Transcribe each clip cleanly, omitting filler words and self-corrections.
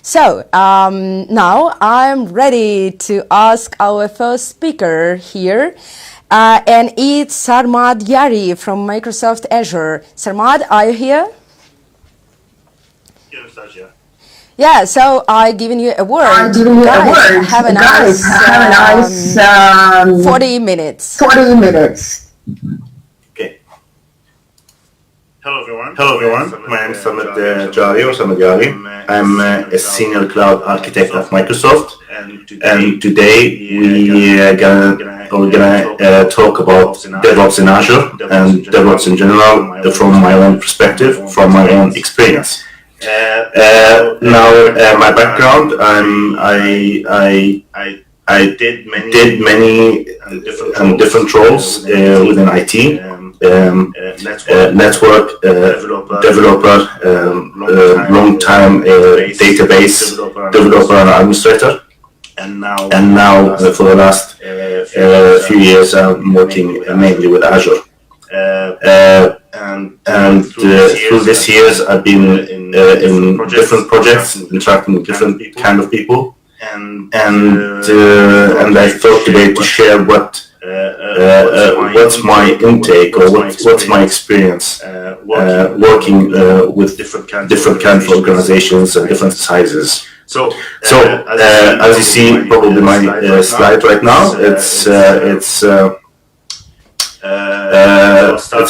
So now I'm ready to ask our first speaker here, and it's Sarmad Jari from Microsoft Azure. Sarmad, are you here? Yes, Azure. Yeah, so I given you a word. Have a nice 40 minutes. 40 minutes. Okay. Hello everyone. My name is Sarmad Jari or Sarmad Jari. I'm a senior cloud architect at Microsoft, and today we're gonna talk about DevOps in Azure and DevOps in general from my own perspective, from my own experience. My background, I did many different roles within IT, network developer, long-time database developer and administrator, and now for the last few years I'm working mainly with Azure. And through these years, I've been in different projects, interacting with different kind of people, and I thought today to share what's my intake or what's my experience working with different kind of organizations and different sizes. So as you see, probably my slide right now, it's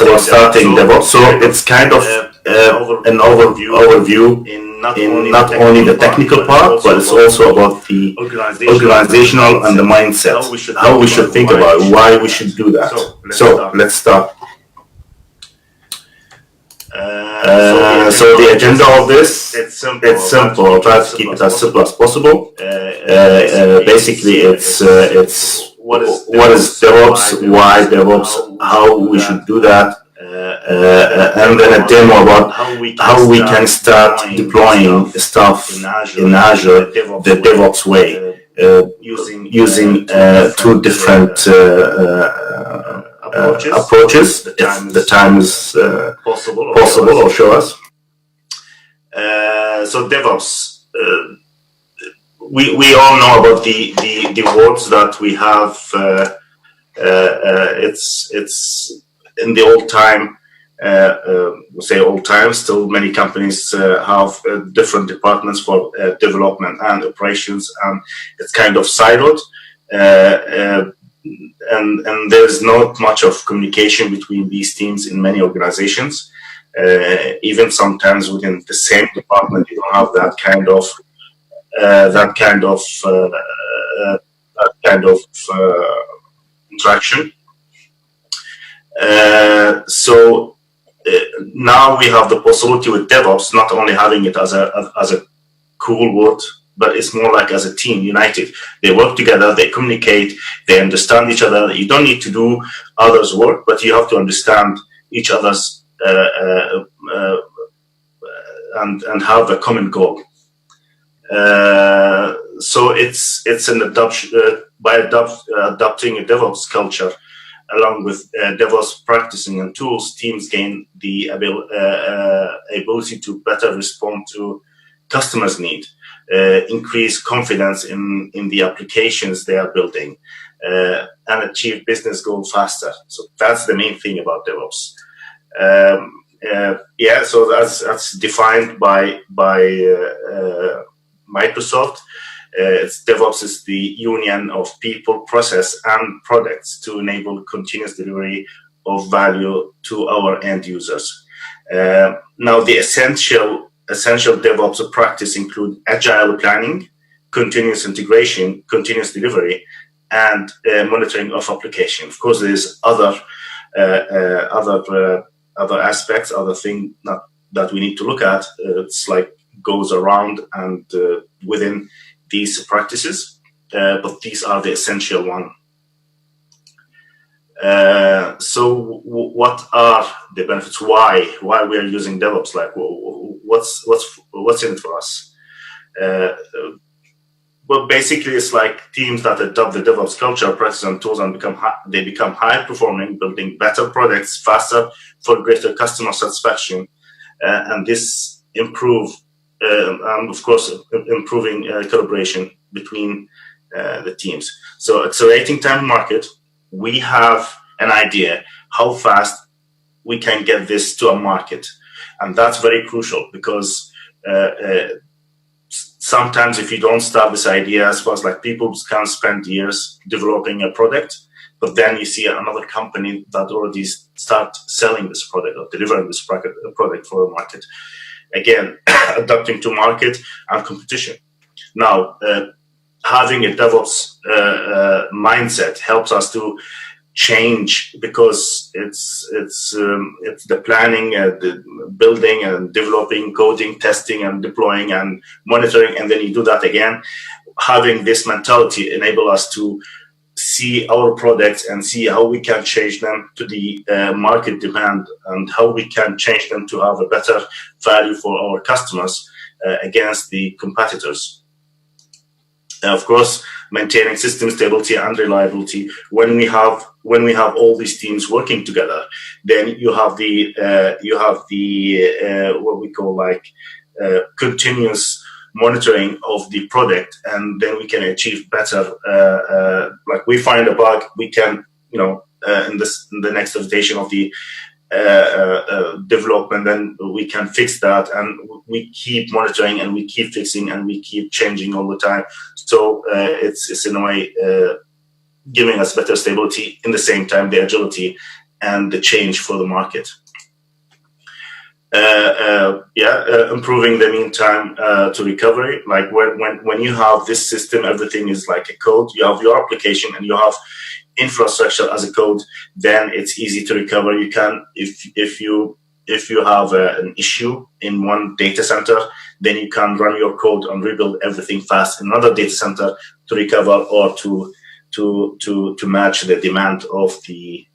about starting DevOps. So it's kind of an overview in not only the technical part, but it's also about the organizational and the mindset, how we should think about it, why we should do that. So let's start. So the agenda of this, it's simple. I'll try to keep it as simple as possible. Basically, it's what is DevOps, why DevOps, how we should do that, and then a demo about how we can start deploying stuff in Azure the DevOps way, using two different approaches, if the time is possible, or show us. So DevOps. We all know about the words that we have. It's in the old time. We say old times. Still, many companies have different departments for development and operations, and it's kind of siloed. And there's not much of communication between these teams in many organizations. Even sometimes within the same department, you don't have that kind of interaction. So now we have the possibility with DevOps, not only having it as a cool word, but it's more like as a team, united. They work together, they communicate, they understand each other. You don't need to do others' work, but you have to understand each other's and have a common goal. So it's an adoption by adopting a DevOps culture, along with DevOps practicing and tools. Teams gain the ability to better respond to customers' need, increase confidence in the applications they are building, and achieve business goals faster. So that's the main thing about DevOps. So that's defined by Microsoft. DevOps is the union of people, process, and products to enable continuous delivery of value to our end users. Now, the essential DevOps practice include agile planning, continuous integration, continuous delivery, and monitoring of application. Of course, there's other aspects, other things that we need to look at. It's like goes around and within these practices, but these are the essential one. So what are the benefits? Why we are using DevOps? Like, what's in it for us? Well, basically, it's like teams that adopt the DevOps culture, practice, and tools, and become high performing, building better products faster for greater customer satisfaction, and this improve and of course improving collaboration between the teams. So accelerating time to market, we have an idea how fast we can get this to a market, and that's very crucial because sometimes if you don't start this idea as fast, like people can spend years developing a product, but then you see another company that already start selling this product or delivering this product for the market. Again, adapting to market and competition. Now, having a DevOps mindset helps us to change, because it's the planning, the building and developing, coding, testing and deploying and monitoring, and then you do that again. Having this mentality enable us to see our products and see how we can change them to the market demand, and how we can change them to have a better value for our customers against the competitors. Of course, maintaining system stability and reliability. When we have all these teams working together, then you have the what we call continuous monitoring of the product, and then we can achieve better. Like we find a bug, we can in the next iteration of the development, then we can fix that, and we keep monitoring and we keep fixing and we keep changing all the time. So it's in a way giving us better stability, in the same time the agility and the change for the market. Improving the mean time to recovery. Like when you have this system, everything is like a code. You have your application and you have infrastructure as a code, then it's easy to recover. You can, if you have an issue in one data center, then you can run your code and rebuild everything fast in another data center to recover, or to match the demand of the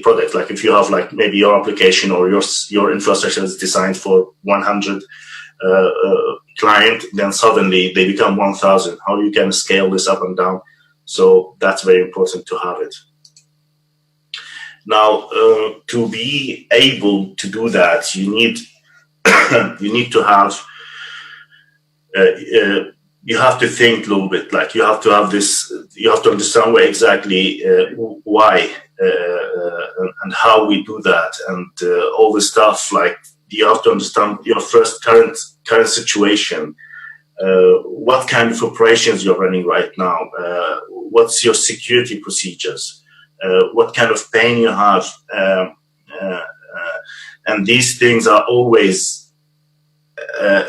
product. Like if you have maybe your application or your infrastructure is designed for 100 client, then suddenly they become 1,000. How you can scale this up and down? So that's very important to have it. Now, to be able to do that, you need to have you have to think a little bit. Like you have to have this. You have to understand why and how we do that, and all this stuff. Like you have to understand your first current situation. What kind of operations you're running right now? What's your security procedures? What kind of pain you have? And these things are always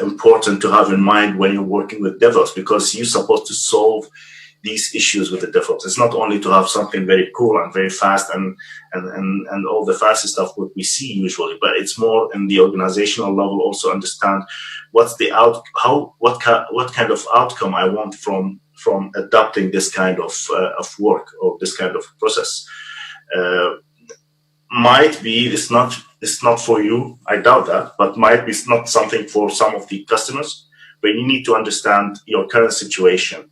important to have in mind when you're working with DevOps, because you're supposed to solve these issues with the DevOps. It's not only to have something very cool and very fast and all the fancy stuff what we see usually, but it's more in the organizational level. Also understand what's the what kind of outcome I want from adopting this kind of work or this kind of process. Might be it's not for you, I doubt that, but might be not something for some of the customers, but you need to understand your current situation.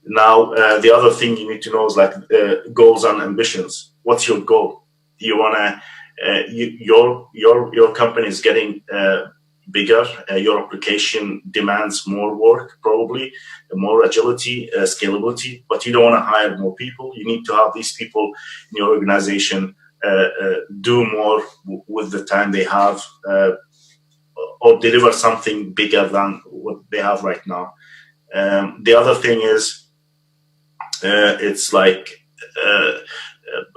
Now, the other thing you need to know is goals and ambitions. What's your goal? You wanna your company is getting bigger. Your application demands more work, probably more agility, scalability, but you don't want to hire more people. You need to have these people in your organization do more with the time they have, or deliver something bigger than what they have right now. The other thing is, it's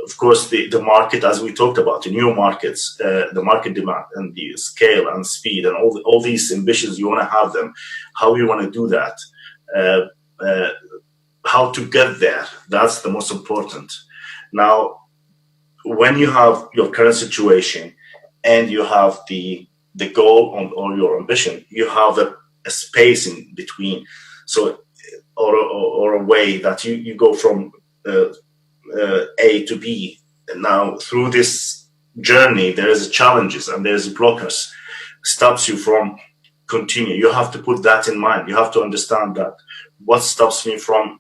of course, the market, as we talked about, the new markets, the market demand and the scale and speed and all these ambitions, you want to have them. How you want to do that? How to get there? That's the most important. Now, when you have your current situation and you have the goal or your ambition, you have a space in between. So, or a way that you go from A to B. And now through this journey, there is challenges and there's blockers, stops you from continue. You have to put that in mind. You have to understand that what stops me from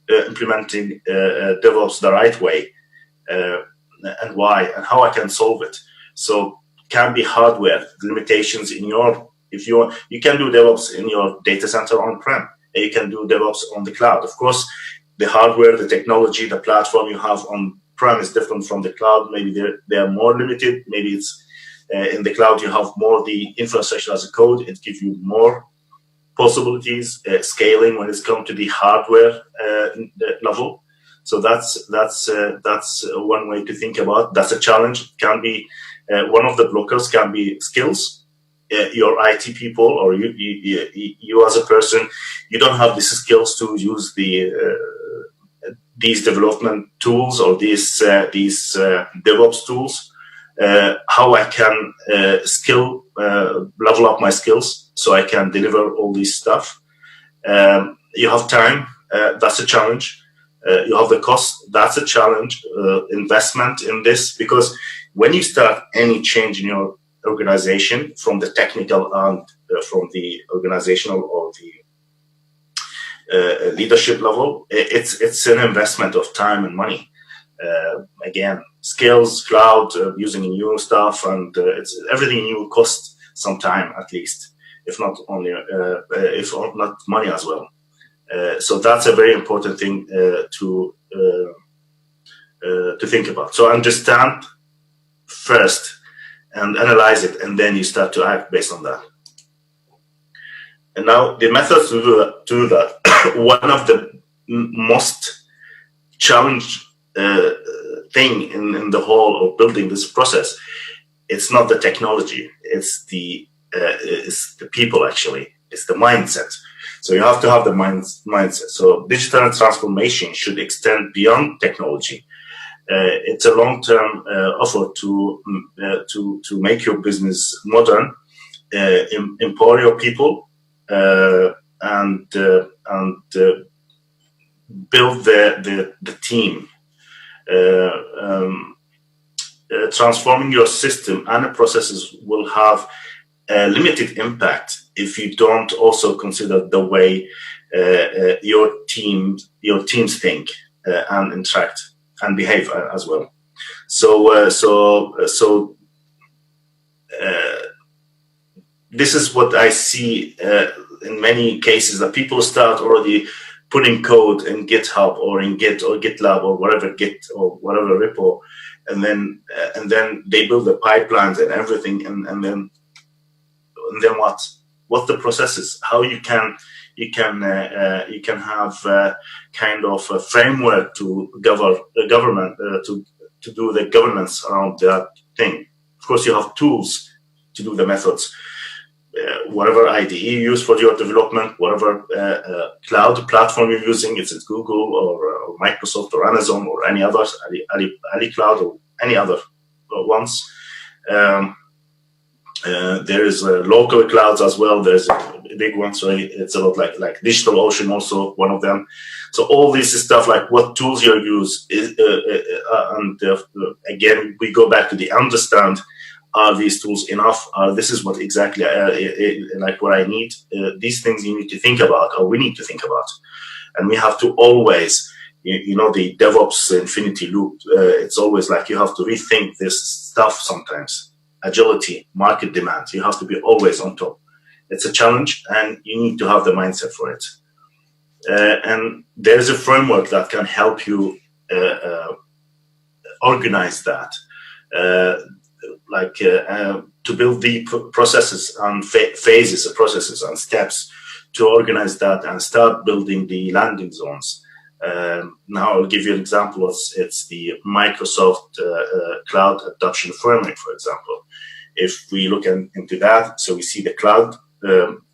implementing DevOps the right way, and why, and how I can solve it. So can be hardware limitations in your, you can do DevOps in your data center on-prem, and you can do DevOps on the cloud. Of course, the hardware, the technology, the platform you have on-prem is different from the cloud. Maybe they are more limited. Maybe it's in the cloud you have more the infrastructure as a code. It gives you more possibilities, scaling when it's come to the hardware level. So that's one way to think about. That's a challenge. It can be one of the blockers. Can be skills. Your IT people or you as a person, you don't have these skills to use these development tools or these DevOps tools. How I can level up my skills so I can deliver all this stuff. You have time. That's a challenge. You have the cost. That's a challenge. Investment in this, because when you start any change in your organization, from the technical and from the organizational or the leadership level, it's an investment of time and money. Again, skills, cloud, using new stuff, and it's everything new costs some time at least, if not only if not money as well. So that's a very important thing to think about. So understand first and analyze it, and then you start to act based on that. And now the methods to do that. One of the most challenging thing in the whole of building this process, it's not the technology, it's the people actually, it's the mindset. So you have to have the mindset. So digital transformation should extend beyond technology. It's a long-term effort to make your business modern, empower your people, and build the team. Transforming your system and processes will have a limited impact if you don't also consider the way your teams think and interact and behave as well. So this is what I see in many cases, that people start already putting code in GitHub or in Git or GitLab or whatever, Git or whatever repo, and then they build the pipelines and everything, and then what? What the processes? How you can have kind of a framework to government to do the governance around that thing. Of course, you have tools to do the methods. Whatever IDE you use for your development, whatever cloud platform you're using, is it Google or Microsoft or Amazon or any others, Ali Cloud or any other ones. There is local clouds as well. There's a big one, so it's a lot like DigitalOcean, also one of them. So all this is stuff like what tools you use, and again we go back to the understand. Are these tools enough? This is what exactly like what I need. These things you need to think about, or we need to think about, and we have to always, the DevOps infinity loop. It's always like you have to rethink this stuff sometimes. Agility, market demand. You have to be always on top. It's a challenge, and you need to have the mindset for it. And there's a framework that can help you organize that. To build the processes and phases of processes and steps to organize that and start building the landing zones. Now I'll give you an example. It's the Microsoft Cloud Adoption Framework, for example. If we look into that, so we see the Cloud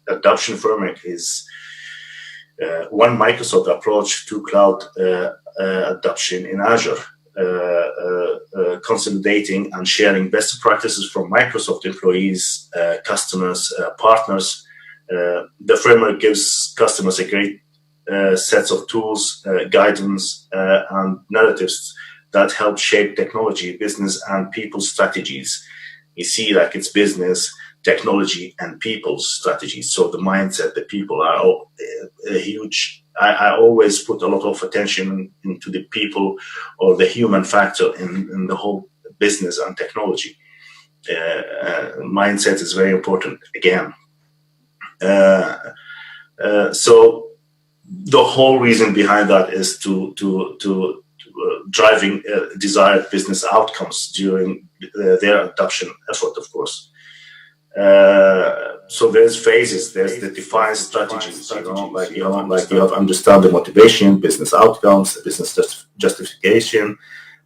Adoption Framework is one Microsoft approach to cloud adoption in Azure. Consolidating and sharing best practices from Microsoft employees, customers, partners. The framework gives customers a great sets of tools, guidance, and narratives that help shape technology, business, and people's strategies. You see, like it's business, technology, and people's strategies. So the mindset, the people are all huge. I always put a lot of attention into the people or the human factor in the whole business and technology. mindset is very important again. So the whole reason behind that is to driving desired business outcomes during their adoption effort, of course. So there's phases. There's the defined strategies. You have to understand the motivation, business outcomes, business justification,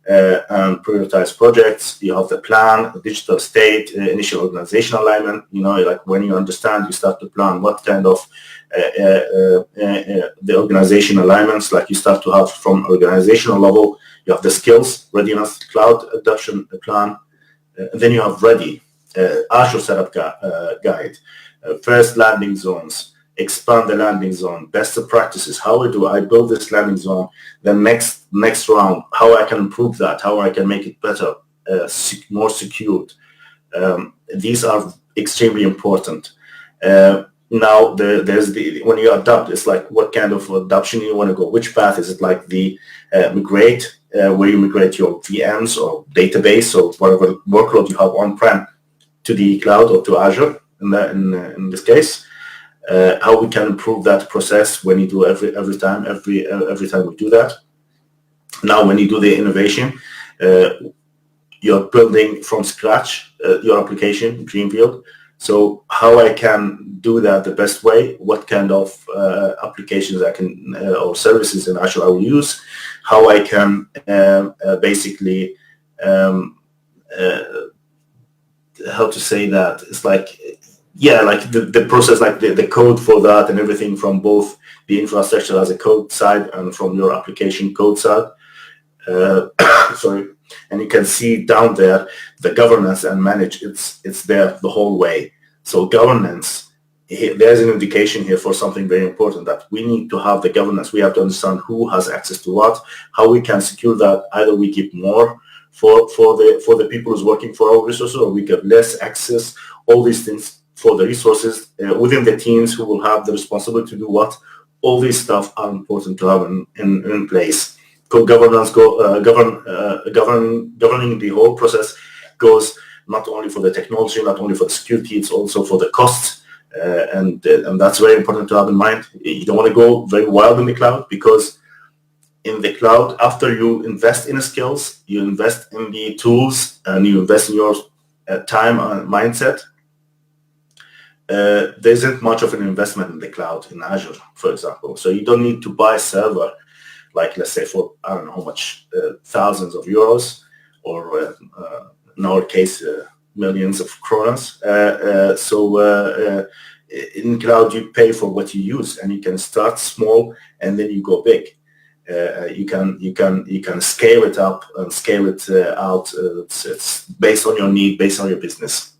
and prioritize projects. You have the plan, digital state, initial organizational alignment. Like when you understand, you start to plan what kind of the organization alignments. Like you start to have from organizational level. You have the skills, readiness, cloud adoption plan. And then you have ready. Azure setup guide, first landing zones, expand the landing zone, best practices. How do I build this landing zone? The next round, how I can improve that, how I can make it better, more secured. These are extremely important. Now, there's when you adopt, it's like what kind of adoption you want to go. Which path is it? Like the migrate, where you migrate your VMs or database or whatever workload you have on-prem to the cloud or to Azure in this case. How we can improve that process when you do every time we do that. Now, when you do the innovation, you're building from scratch your application, greenfield. So how I can do that the best way, what kind of applications I can or services in Azure I will use, how I can basically how to say that, it's like, yeah, like the process, like the code for that and everything from both the infrastructure as a code side and from your application code side. Sorry. And you can see down there the governance and manage, it's there the whole way. So governance, there's an indication here for something very important, that we need to have the governance. We have to understand who has access to what, how we can secure that. Either we keep more for the people who's working for our resources, or we get less access, all these things for the resources within the teams who will have the responsibility to do what. All these stuff are important to have in place. Governance governing the whole process goes not only for the technology, not only for the security, it's also for the costs, and that's very important to have in mind. You don't want to go very wild in the cloud, because in the cloud, after you invest in skills, you invest in the tools, and you invest in your time and mindset. There isn't much of an investment in the cloud in Azure, for example. So you don't need to buy a server, like let's say for, I don't know how much, thousands of euros, or in our case, millions of kronas. So in cloud, you pay for what you use, and you can start small and then you go big. You can scale it up and scale it out. It's based on your need, based on your business,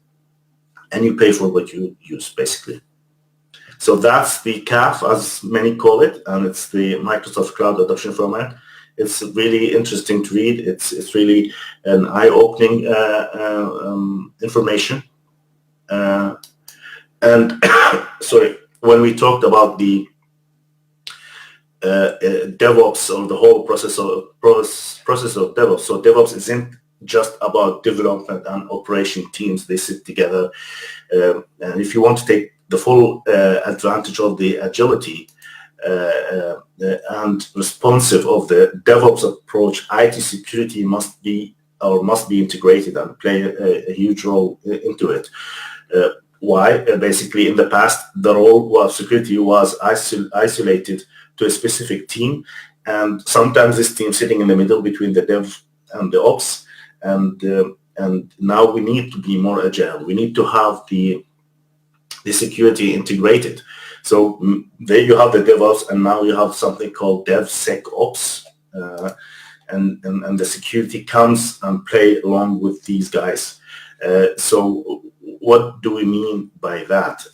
and you pay for what you use, basically. So that's the CAF, as many call it, and it's the Microsoft Cloud Adoption Framework. It's really interesting to read. It's really an eye-opening information. And sorry, when we talked about the DevOps, or the whole process of DevOps. So DevOps isn't just about development and operation teams. They sit together, and if you want to take the full advantage of the agility and responsive of the DevOps approach, IT security must be integrated and play a huge role into it. Why? Basically, in the past, the role of security was isolated to a specific team, and sometimes this team sitting in the middle between the dev and the ops, and now we need to be more agile. We need to have the security integrated. So there you have the DevOps, and now you have something called DevSecOps, and the security comes and play along with these guys. So what do we mean by that?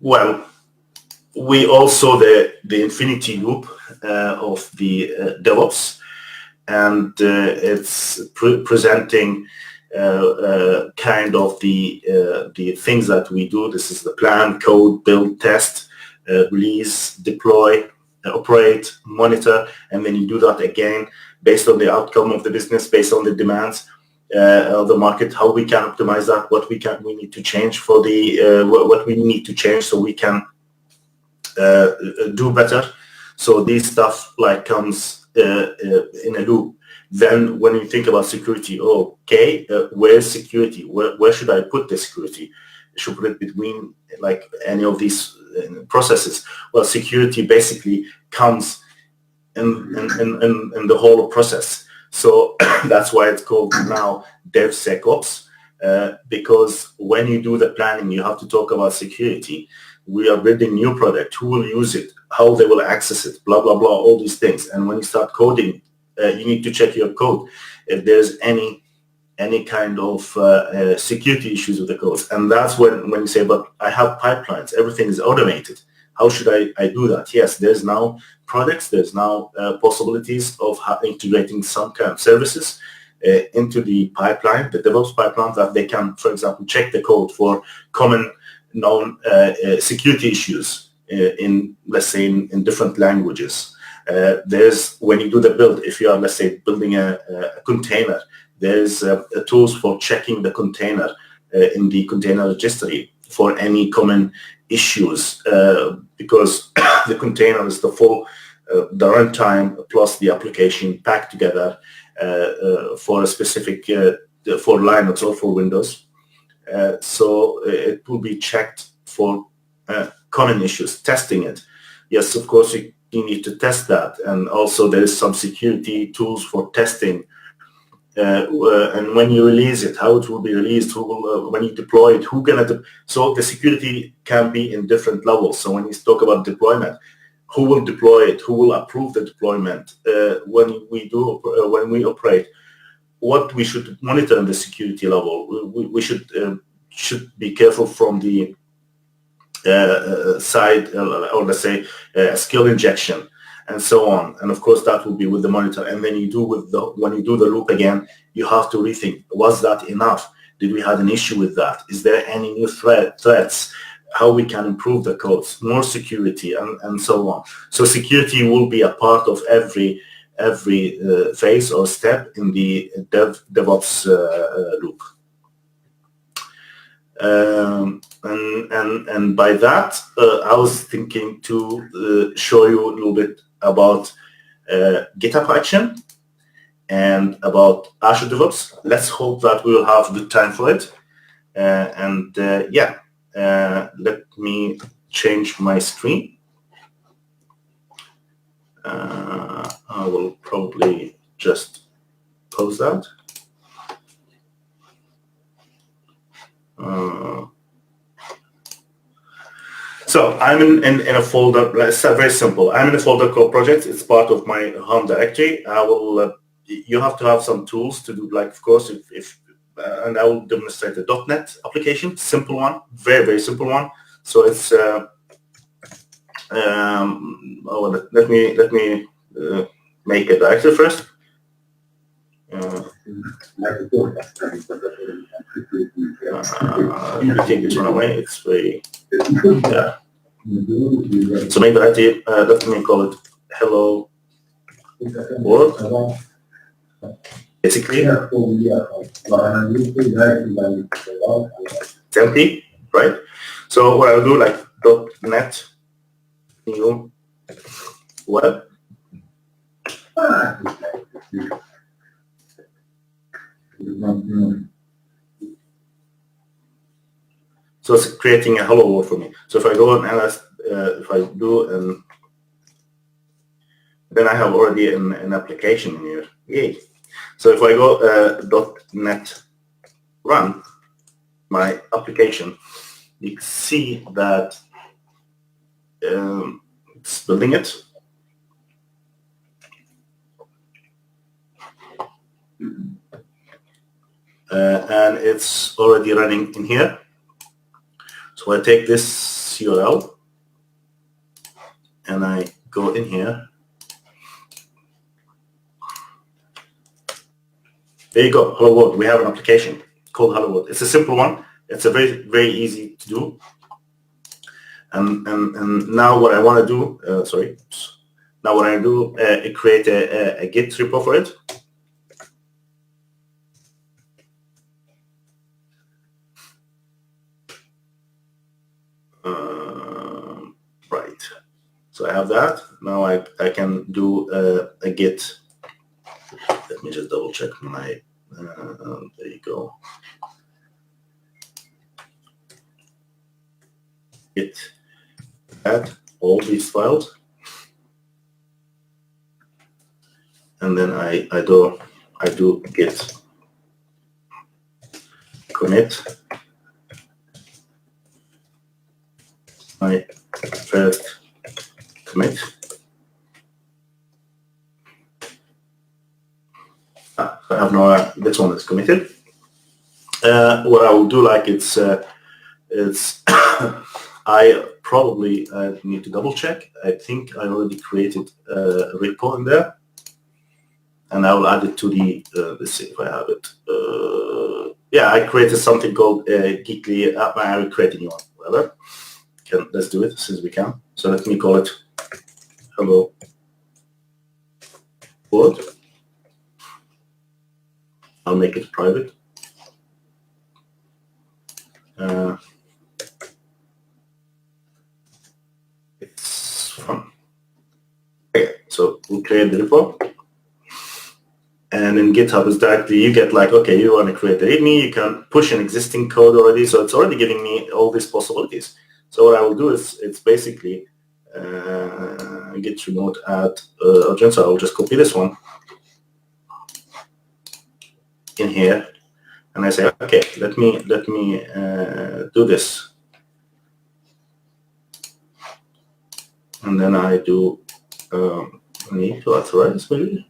Well, we also the infinity loop of the DevOps, and it's presenting kind of the things that we do. This is the plan, code, build, test, release, deploy, operate, monitor, and then you do that again based on the outcome of the business, based on the demands. the market, how we can optimize that, what we need to change for the what we need to change so we can do better. So this stuff like comes in a loop. Then when you think about security, okay, where's security? Where should I put the security? I should put it between like any of these processes. Well, security basically comes in the whole process. So that's why it's called now DevSecOps, because when you do the planning, you have to talk about security. We are building new product, who will use it, how they will access it, blah, blah, blah, all these things. And when you start coding, you need to check your code if there's any kind of security issues with the code. And that's when you say, but I have pipelines, everything is automated. How should I do that? Yes, there's now products, there's now possibilities of integrating some kind of services into the pipeline, the DevOps pipeline, that they can, for example, check the code for common known security issues in, let's say, in different languages. There's, when you do the build, if you are, let's say, building a container, there's tools for checking the container in the container registry for any common issues, because the container is the full, the runtime plus the application packed together for a specific, for Linux or for Windows. So it will be checked for common issues, testing it. Yes, of course, you need to test that. And also there is some security tools for testing. And when you release it, how it will be released, who will, when you deploy it, who can, so the security can be in different levels. So when you talk about deployment, who will deploy it, who will approve the deployment, when we operate, what we should monitor in the security level. We should be careful from the side, or let's say skill injection, and so on. And of course, that will be with the monitor. And then when you do the loop again, you have to rethink, was that enough? Did we have an issue with that? Is there any new threats? How we can improve the codes, more security, and so on. So security will be a part of every phase or step in the DevOps loop. And by that, I was thinking to show you a little bit about GitHub Action and about Azure DevOps. Let's hope that we will have good time for it. Yeah, let me change my screen. I will probably just close that. So I'm in a folder. It's very simple. I'm in a folder called projects. It's part of my home directory. I will. You have to have some tools to do. Like, of course, and I will demonstrate the .NET application. Simple one, very simple one. So it's. Let me make a directory first. I take this one away. It's very. Yeah. So maybe let me call it hello world. Basically, it's empty, right? So what I'll do, like .NET new web. So it's creating a hello world for me. So if I go and if I do, and then I have already an application in here. Yay! So if I go .NET run my application, you can see that it's building it. And it's already running in here. So I take this URL and I go in here. There you go, Hello World. We have an application called Hello World. It's a simple one. It's a very easy to do. And now what I want to do, now what I do, create a Git repo for it. So I have that. Now I can do a git. Let me just double check my, there you go. Git add all these files. And then I do git commit my first commit. I have no, this one is committed. What I will do, like it's I probably need to double check. I think I already created a repo in there, and I will add it to the. Let's see if I have it. Yeah, I created something called Geekle. I will create a new one. Whatever. Let's do it since we can. So let me call it hello world. I'll make it private. It's fun. Okay, so we'll create the repo. And in GitHub is directly, you get like, okay, you want to create the README, you can push an existing code already. So it's already giving me all these possibilities. So what I will do is, it's basically git remote add urgent. So I'll just copy this one in here. And I say, okay, let me do this. And then I do need to authorize maybe.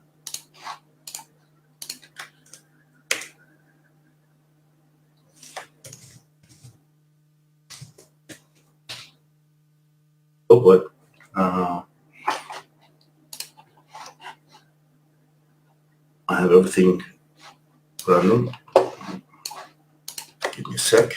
Oh, but I have everything random. Give me a sec.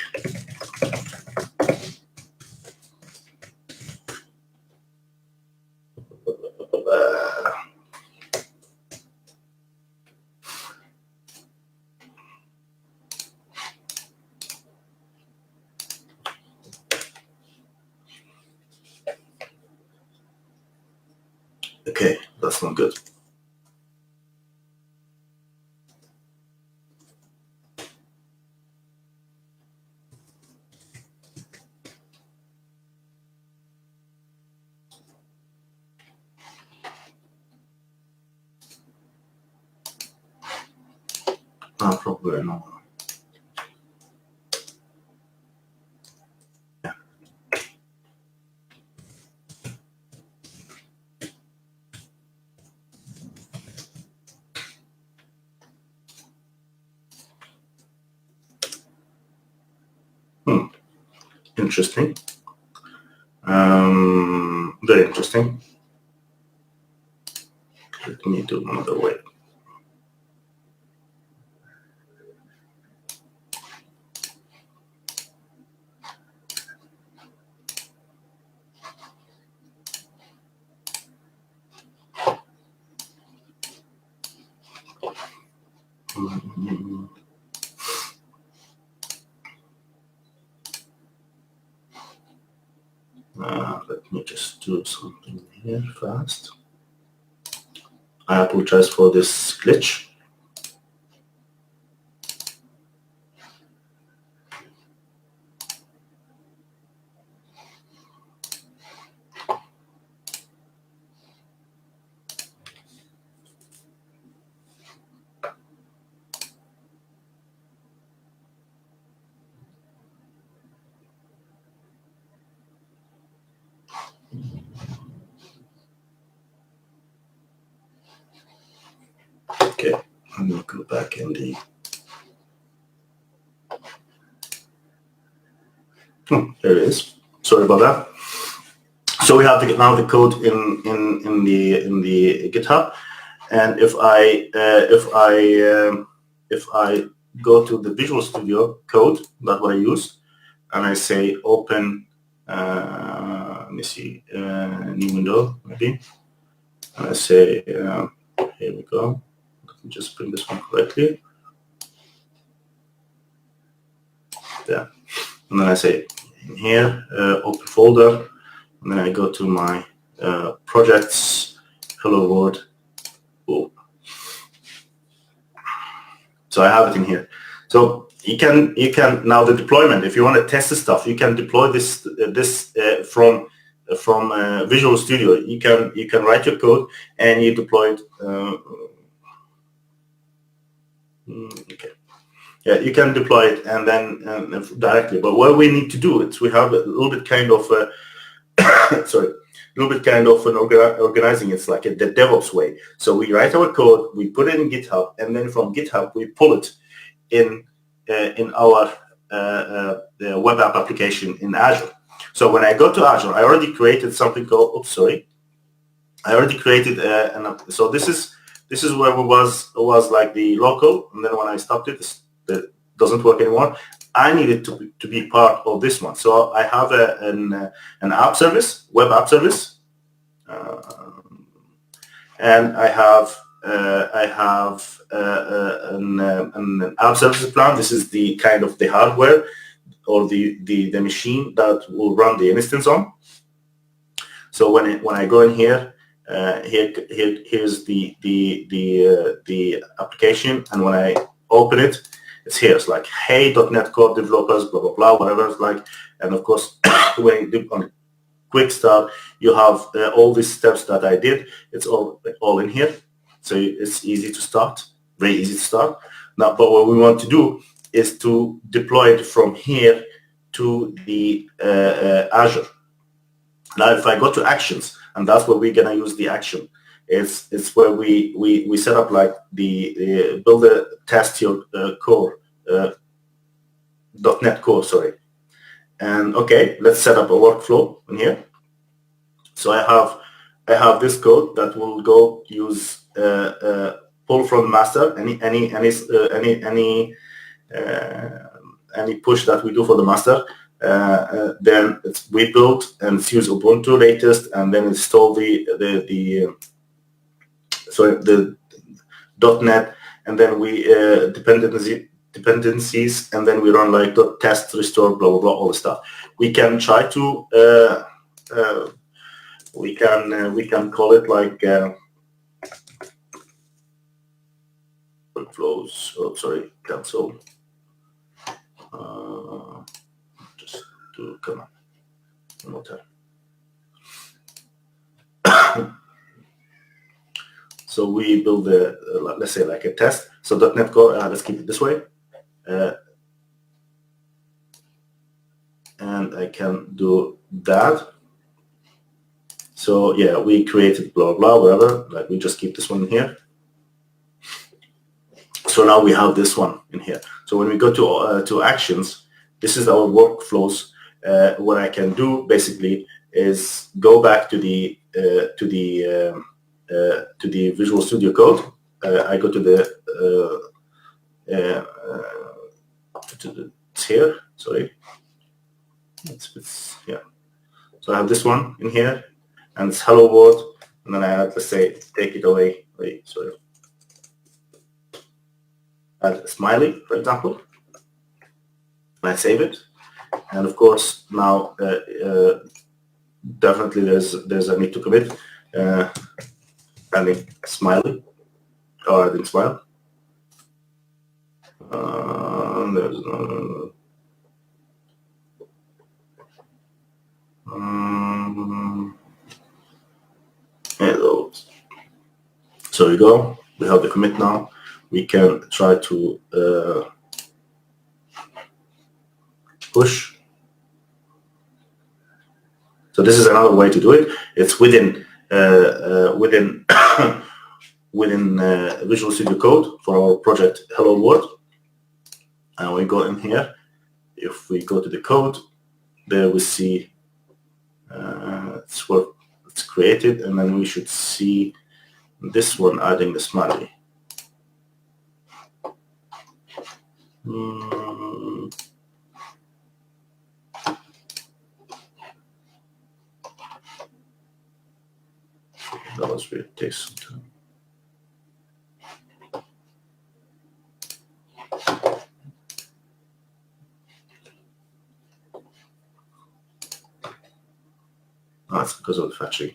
Okay, that's not good. Probably not. Yeah. Interesting. Very interesting. Let me do another way. Let me just do something here fast. I apologize for this glitch. Okay, I'm going to go back in the. There it is. Sorry about that. So we have now the code in the GitHub, and if I go to the Visual Studio code, that's what I use, and I say open. Let me see, new window maybe, and I say here we go. Let me just bring this one correctly. Yeah, and then I say in here open folder. And then I go to my projects, hello world. Oh. So I have it in here. So you can now the deployment. If you want to test the stuff, you can deploy this from Visual Studio. You can write your code and you deploy it. Okay. Yeah, you can deploy it and then directly. But what we need to do is we have a little bit kind of sorry, a little bit kind of an organizing. It's like the DevOps way. So we write our code, we put it in GitHub, and then from GitHub we pull it in our web app application in Azure. So when I go to Azure, I already created something called. Oops, sorry. I already created so this is where it was like the local, and then when I stopped it, it doesn't work anymore. I needed to be part of this one. So I have an app service, web app service, and I have an app services plan. This is the kind of the hardware or the machine that will run the instance on. So when I go in here, here's the application, and when I open it, it's here. It's like, hey, .NET Core developers, blah blah blah, whatever it's like. And of course, when you do on quick start, you have all these steps that I did. It's all in here, so it's easy to start, very easy to start. Now, but what we want to do is to deploy it from here to the Azure. Now, if I go to actions, and that's where we're gonna use the action. It's where we set up like the build a test your core .NET Core, sorry. And okay, let's set up a workflow in here. So I have this code that will go use pull from the master any push that we do for the master. Then we build and use Ubuntu latest, and then install the .NET, and then we dependencies, and then we run like test, restore, blah blah blah, all the stuff. We can try to we can call it like workflows. Oh, sorry, cancel. Just do come on one more time. So we build let's say like a test. So .NET Core. Let's keep it this way. And I can do that. So yeah, we created blah blah whatever. Like we just keep this one here. So now we have this one in here. So when we go to actions, this is our workflows. What I can do basically is go back to the Visual Studio Code. I go to it's here. Sorry, it's yeah. So I have this one in here, and it's hello world, and then I add, let's say, take it away. Wait, sorry. Add a smiley, for example. And I save it, and of course now definitely there's a need to commit. Adding smiley, or adding smile. There's hello. So we go. We have the commit now. We can try to push. So this is another way to do it. It's within within Visual Studio Code for our project Hello World. And we go in here. If we go to the code, there we see it's created, and then we should see this one adding the smiley. That was really takes some time. That's because of the fetching.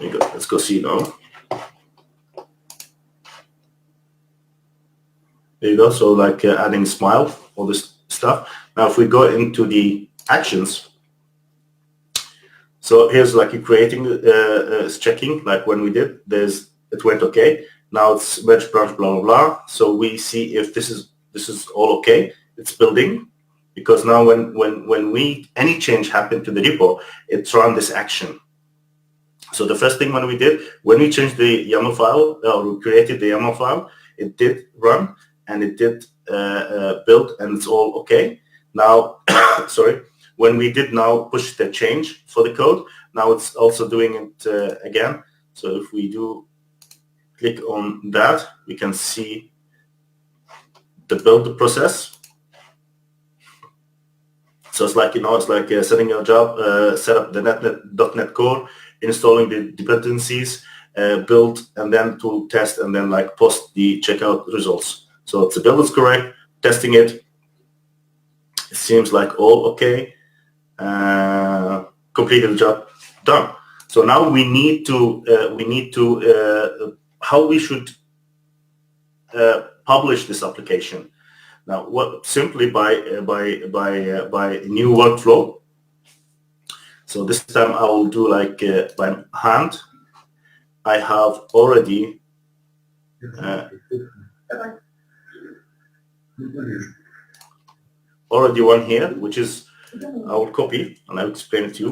There you go. Let's go see now. There you go. So like adding smile, all this stuff. Now if we go into the actions, so here's like you creating, it's checking, like when we did, it went okay. Now it's merge branch, blah, blah, blah. So we see if this is all okay. It's building, because now when any change happened to the repo, it's run this action. So the first thing when we changed the YAML file, or we created the YAML file, it did run and it did build, and it's all okay. Now, sorry, when we did now push the change for the code, now it's also doing it again. So if we do click on that, we can see the build process. So it's like, it's like setting your job, set up the .NET Core, installing the dependencies, build, and then to test, and then like post the checkout results. So it's the build is correct, testing it. It seems like all okay. Completed the job, done. So now we need to how we should publish this application. Now, simply by a new workflow. So this time I will do like by hand. I have already one here, which is I will copy and I will explain it to you.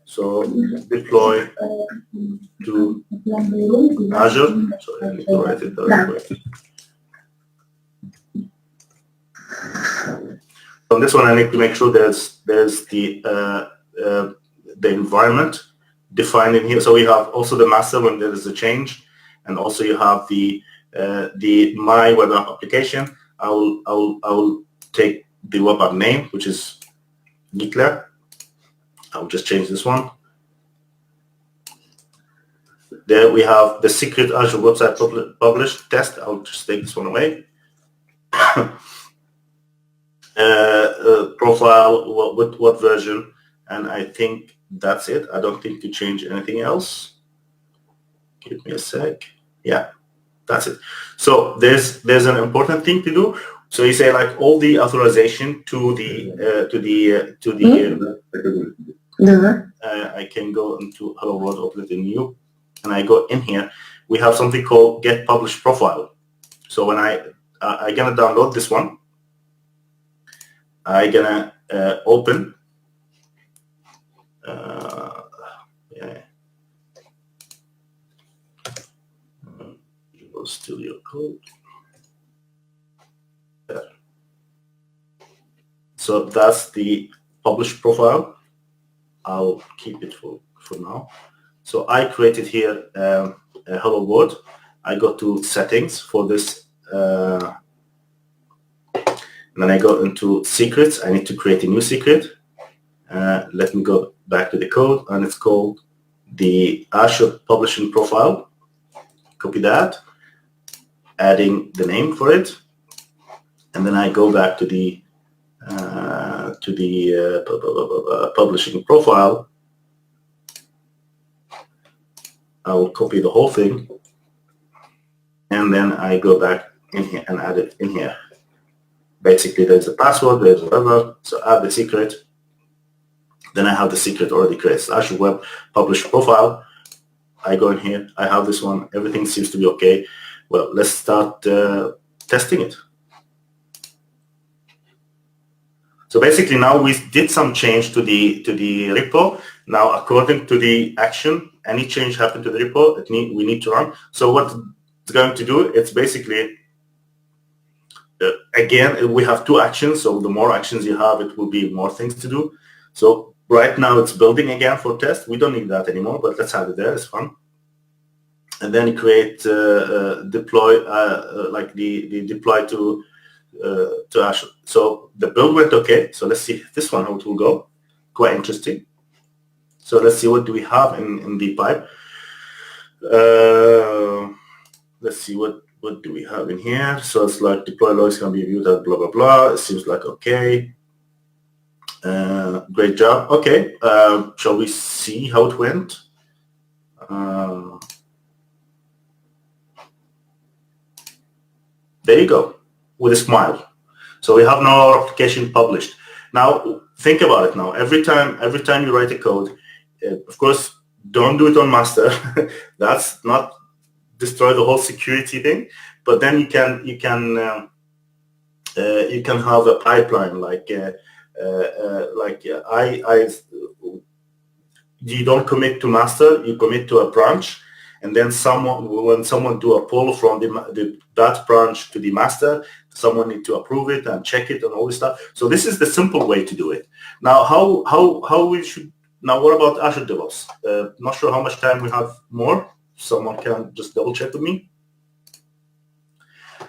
So deploy to Azure. Sorry, I need to write it the right way. On this one, I need to make sure there's the environment defined in here. So we have also the master when there is a change, and also you have the my web app application. I will take the web app name, which is Geekle. I'll just change this one. There we have the secret Azure website published test. I'll just take this one away. Profile, what version, and I think that's it. I don't think to change anything else. Give me a sec. Yeah, that's it. So there's an important thing to do. So you say like all the authorization to the I can go into Hello World, open it in new, and I go in here. We have something called Get Published Profile. So when I'm gonna download this one, I'm gonna open. Visual Studio Code. There. So that's the published profile. I'll keep it for now. So I created here a Hello World. I go to settings for this, and then I go into secrets. I need to create a new secret. Let me go back to the code, and it's called the Azure Publishing Profile. Copy that, adding the name for it, and then I go back to the publishing profile. I will copy the whole thing, and then I go back in here and add it in here. Basically, there's a password, there's whatever, so add the secret. Then I have the secret already created. Azure Web Publish Profile. I go in here, I have this one, everything seems to be okay. Well, let's start testing it. So basically now we did some change to the repo. Now according to the action, any change happened to the repo, we need to run. So what it's going to do, it's basically, again, we have two actions. So the more actions you have, it will be more things to do. So right now it's building again for test. We don't need that anymore, but let's have it there, it's fun. And then create, deploy, like the deploy to Azure. So the build went okay. So let's see this one, how it will go. Quite interesting. So let's see what do we have in the pipe. Let's let's see what do we have in here. So it's like deploy logs can be viewed as blah blah blah. It seems like okay. Great job. Okay, shall we see how it went? There you go, with a smile. So we have now our application published. Now think about it. Now every time you write a code, of course, don't do it on master. That's not destroy the whole security thing. But then you can have a pipeline you don't commit to master, you commit to a branch, and then when someone do a pull from that branch to the master, someone need to approve it and check it and all this stuff. So this is the simple way to do it. Now, how we should. Now, what about Azure DevOps? Not sure how much time we have more. Someone can just double check with me.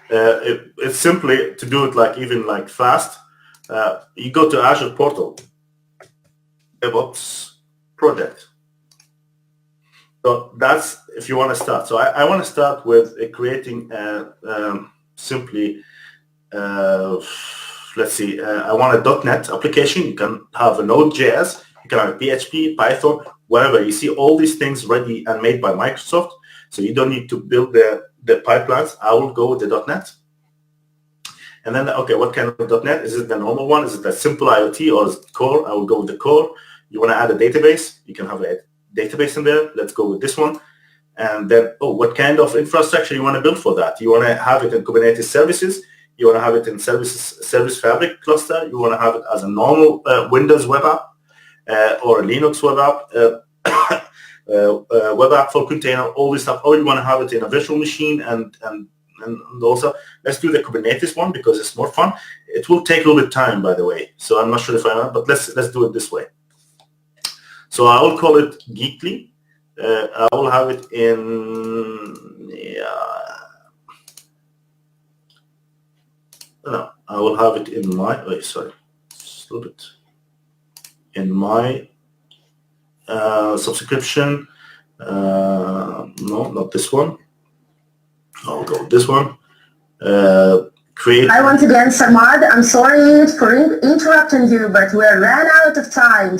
It's simply to do it even fast. You go to Azure portal, DevOps project. So that's if you want to start. So I want to start with creating simply. Let's see. I want a .NET application. You can have a Node.js. You can have a PHP, Python, whatever. You see all these things ready and made by Microsoft. So you don't need to build the pipelines. I will go with the .NET. And then, okay, what kind of .NET? Is it the normal one? Is it a simple IoT or is it core? I will go with the core. You want to add a database? You can have a database in there. Let's go with this one. And then, what kind of infrastructure you want to build for that? You want to have it in Kubernetes services. You want to have it in Service Fabric cluster. You want to have it as a normal Windows web app or a Linux web app, web app for container, all this stuff. Or you want to have it in a virtual machine and also, let's do the Kubernetes one because it's more fun. It will take a little bit of time, by the way. So I'm not sure if I know, but let's do it this way. So I will call it Geekle. I will have it in no, I will have it in my just a little bit in my subscription. No, not this one. I'll go with this one. Hi once again, Sarmad. I'm sorry for interrupting you, but we ran out of time.